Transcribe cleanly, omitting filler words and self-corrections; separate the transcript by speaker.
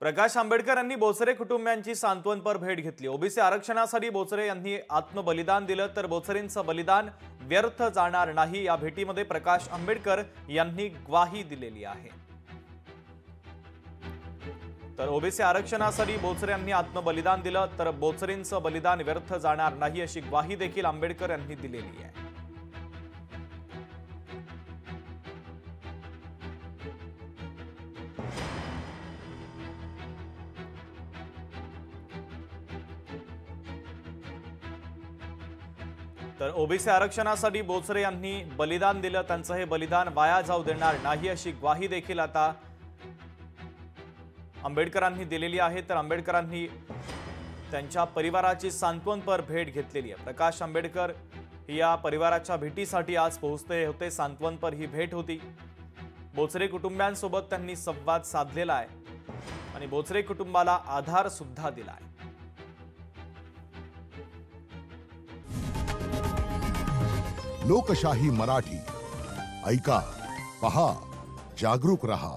Speaker 1: प्रकाश आंबेडकर यांनी बोचरे कुटुंबियांची सांत्वनपर भेट घेतली। ओबीसी आरक्षणासाठी बोचरे यांनी आत्मबलिदान दिलं तर बोचरेंचं बलिदान व्यर्थ जाणार नाही, या भेटीमध्ये प्रकाश आंबेडकर यांनी ग्वाही दिलेली आहे। तर ओबीसी आरक्षणासाठी बोचरे यांनी आत्मबलिदान दिलं तर बोचरेंचं बलिदान व्यर्थ जाणार नाही, अशी ग्वाही देखील आंबेडकर यांनी दिलेली आहे। तर ओबीसी आरक्षणासाठी बोचरे यांनी बलिदान दिलं, त्यांचं हे बलिदान वाया जाऊ देणार नाही, अशी ग्वाही देखील आता आंबेडकरांनी दिलेली आहे। तर आंबेडकरांनी त्यांच्या परिवाराची सांत्वनपर भेट घेतलेली आहे। प्रकाश आंबेडकर या परिवाराच्या भेटीसाठी आज पोहोचले होते। सांत्वनपर ही भेट होती। बोचरे कुटुंबियांसोबत त्यांनी संवाद साधलेला आहे आणि बोचरे कुटुंबाला आधार सुद्धा दिला आहे।
Speaker 2: लोकशाही मराठी ऐका, पहा, जागरूक रहा।